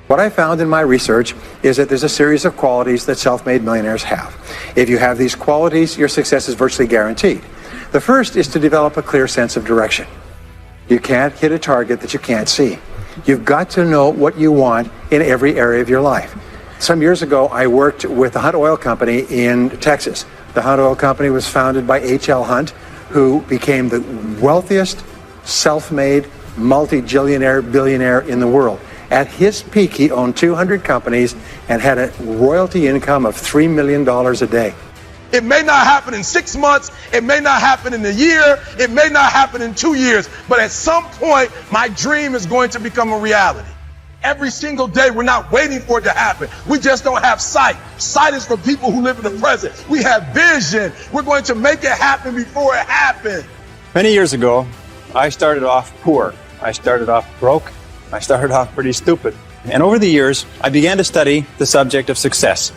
What I found in my research is that there's a series of qualities that self-made millionaires have. If you have these qualities, your success is virtually guaranteed. The first is to develop a clear sense of direction. You can't hit a target that you can't see. You've got to know what you want in every area of your life. Some years ago, I worked with the Hunt Oil Company in Texas. The Hunt Oil Company was founded by H.L. Hunt, who became the wealthiest, self-made, multi-billionaire in the world. At his peak, he owned 200 companies and had a royalty income of $3 million a day. It may not happen in 6 months, it may not happen in a year, it may not happen in 2 years, but at some point, my dream is going to become a reality. Every single day, we're not waiting for it to happen. We just don't have sight. Sight is for people who live in the present. We have vision. We're going to make it happen before it happens. Many years ago, I started off poor. I started off broke. I started off pretty stupid. And over the years, I began to study the subject of success.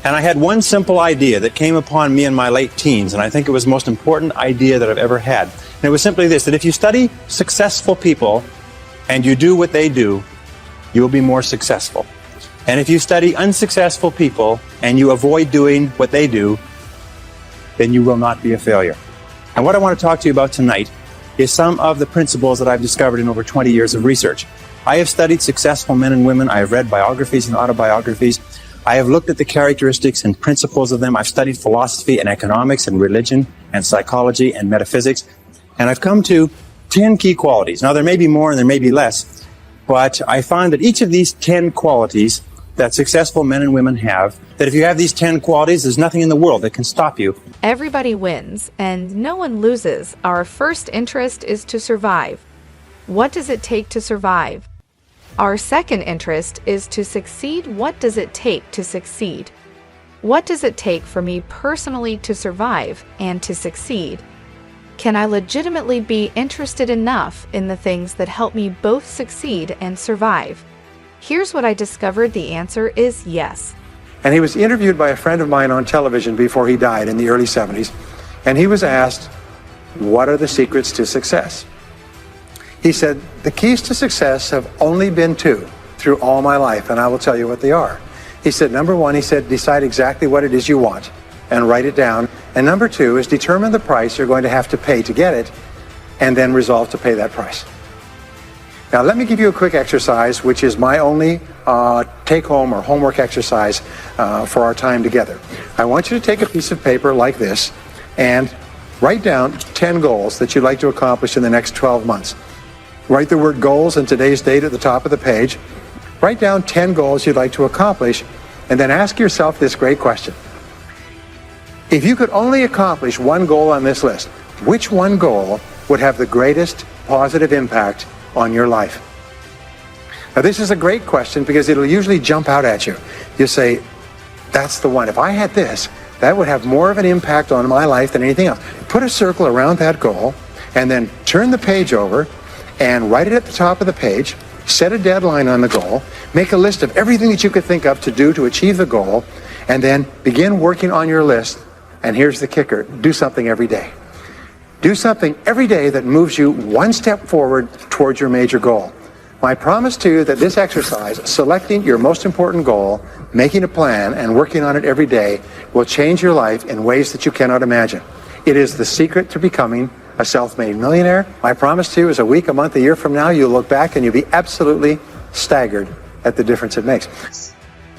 And I had one simple idea that came upon me in my late teens, and I think it was the most important idea that I've ever had. And it was simply this, that if you study successful people and you do what they do, you will be more successful. And if you study unsuccessful people and you avoid doing what they do, then you will not be a failure. And what I want to talk to you about tonight is some of the principles that I've discovered in over 20 years of research. I have studied successful men and women. I have read biographies and autobiographies. I have looked at the characteristics and principles of them. I've studied philosophy and economics and religion and psychology and metaphysics. And I've come to 10 key qualities. Now, there may be more and there may be less, but I find that each of these 10 qualities that successful men and women have, that if you have these 10 qualities, there's nothing in the world that can stop you. Everybody wins and no one loses. Our first interest is to survive. What does it take to survive? Our second interest is to succeed. What does it take to succeed? What does it take for me personally to survive and to succeed? Can I legitimately be interested enough in the things that help me both succeed and survive? Here's what I discovered. The answer is yes. And he was interviewed by a friend of mine on television before he died in the early 70s. And he was asked, what are the secrets to success? He said, the keys to success have only been two through all my life, and I will tell you what they are. He said, number one, he said, decide exactly what it is you want and write it down. And number two is determine the price you're going to have to pay to get it, and then resolve to pay that price. Now, let me give you a quick exercise, which is my only take-home or homework exercise for our time together. I want you to take a piece of paper like this and write down 10 goals that you'd like to accomplish in the next 12 months. Write the word goals and today's date at the top of the page. Write down 10 goals you'd like to accomplish, and then ask yourself this great question. If you could only accomplish one goal on this list, which one goal would have the greatest positive impact on your life? Now, this is a great question because it'll usually jump out at you. You say, that's the one. If I had this, that would have more of an impact on my life than anything else. Put a circle around that goal and then turn the page over and write it at the top of the page. Set a deadline on the goal. Make a list of everything that you could think of to do to achieve the goal, and then begin working on your list. And here's the kicker. Do something every day. Do something every day that moves you one step forward towards your major goal. My promise to you that this exercise, selecting your most important goal, making a plan, and working on it every day, will change your life in ways that you cannot imagine. It is the secret to becoming a self-made millionaire. My promise to you is a week, a month, a year from now, you'll look back and you'll be absolutely staggered at the difference it makes.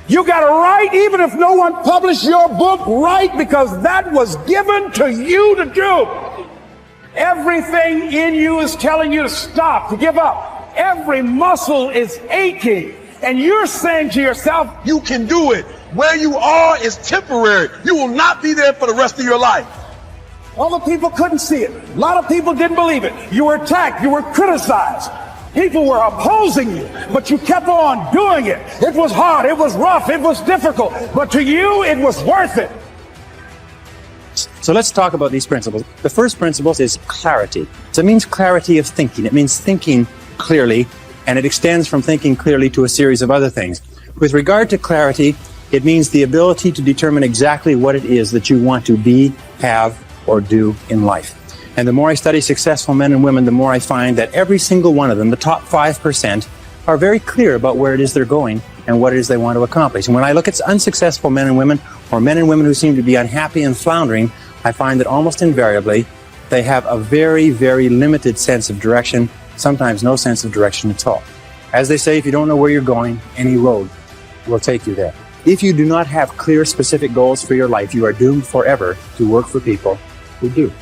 You got to write, even if no one published your book, write, because that was given to you to do. Everything in you is telling you to stop, to give up. Every muscle is aching. And you're saying to yourself, You can do it. Where you are is temporary. You will not be there for the rest of your life. all the people couldn't see it. A lot of people didn't believe it. You were attacked. You were criticized. People were opposing you, but you kept on doing it. It was hard. It was rough. It was difficult. But to you, it was worth it. So let's talk about these principles. The first principle is clarity. So it means clarity of thinking. It means thinking clearly, and it extends from thinking clearly to a series of other things. With regard to clarity, it means the ability to determine exactly what it is that you want to be, have, or do in life. And the more I study successful men and women, the more I find that every single one of them, the top 5%, are very clear about where it is they're going and what it is they want to accomplish. And when I look at unsuccessful men and women, or men and women who seem to be unhappy and floundering, I find that almost invariably they have a very, very limited sense of direction, sometimes no sense of direction at all. As they say, if you don't know where you're going, any road will take you there. If you do not have clear, specific goals for your life, you are doomed forever to work for people who do.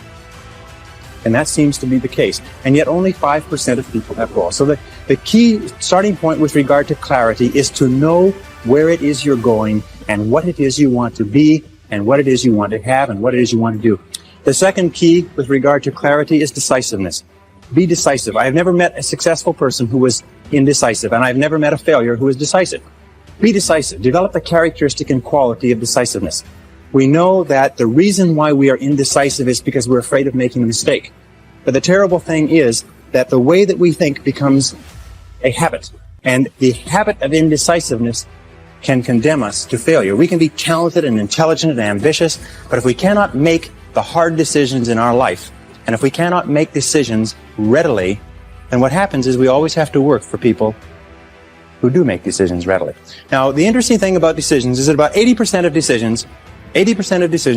And that seems to be the case. And yet only 5% of people have goals. So the key starting point with regard to clarity is to know where it is you're going and what it is you want to be and what it is you want to have and what it is you want to do. The second key with regard to clarity is decisiveness. Be decisive. I have never met a successful person who was indecisive, and I've never met a failure who is decisive. Be decisive. Develop the characteristic and quality of decisiveness. We know that the reason why we are indecisive is because we're afraid of making a mistake. But the terrible thing is that the way that we think becomes a habit, and the habit of indecisiveness can condemn us to failure. We can be talented and intelligent and ambitious, but if we cannot make the hard decisions in our life, and if we cannot make decisions readily, then what happens is we always have to work for people who do make decisions readily. Now, the interesting thing about decisions is that about 80% of decisions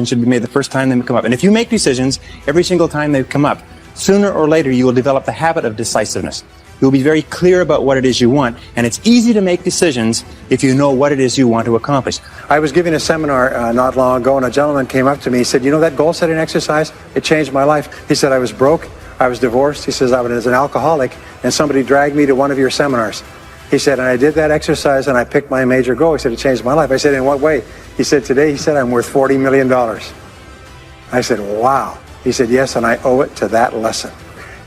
should be made the first time they come up. And if you make decisions every single time they come up, sooner or later you will develop the habit of decisiveness. You'll be very clear about what it is you want, and it's easy to make decisions if you know what it is you want to accomplish. I was giving a seminar not long ago, and a gentleman came up to me. He said, you know that goal setting exercise? It changed my life. He said, I was broke, I was divorced. He says, I was an alcoholic, and somebody dragged me to one of your seminars. He said, and I did that exercise, and I picked my major goal. He said, it changed my life. I said, in what way? He said, today, he said, I'm worth $40 million. I said, wow. He said, yes, and I owe it to that lesson.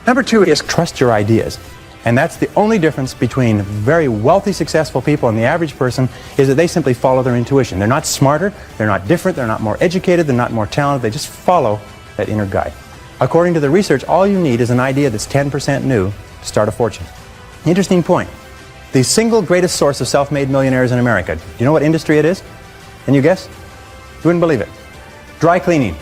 Number two is Trust your ideas. And that's the only difference between very wealthy, successful people and the average person, is that they simply follow their intuition. They're not smarter, they're not different, they're not more educated, they're not more talented, they just follow that inner guide. According to the research, all you need is an idea that's 10% new to start a fortune. Interesting point. The single greatest source of self-made millionaires in America, do you know what industry it is? Can you guess? You wouldn't believe it. Dry cleaning.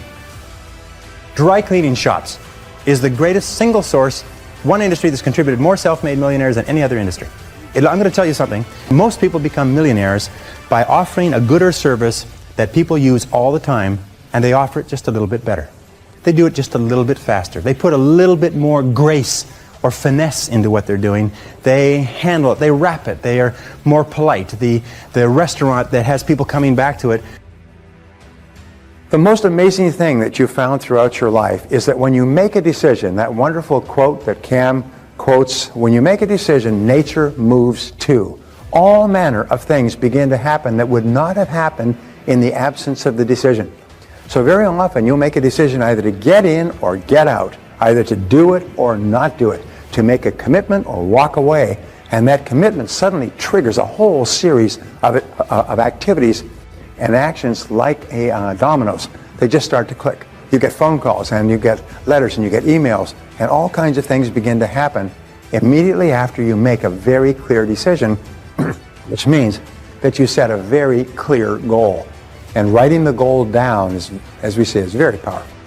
Dry cleaning shops is the greatest single source, one industry that's contributed more self-made millionaires than any other industry. I'm going to tell you something. Most people become millionaires by offering a good or service that people use all the time, and they offer it just a little bit better. They do it just a little bit faster. They put a little bit more grace or finesse into what they're doing. They handle it, they wrap it, they are more polite. The restaurant that has people coming back to it. the most amazing thing that you found throughout your life is that when you make a decision, that wonderful quote that Cam quotes, when you make a decision, nature moves too. All manner of things begin to happen that would not have happened in the absence of the decision. So very often you'll make a decision either to get in or get out, either to do it or not do it, to make a commitment or walk away, and that commitment suddenly triggers a whole series of activities and actions like dominoes. They just start to click. You get phone calls and you get letters and you get emails, and all kinds of things begin to happen immediately after you make a very clear decision, which means that you set a very clear goal. And writing the goal down, as we say, is very powerful.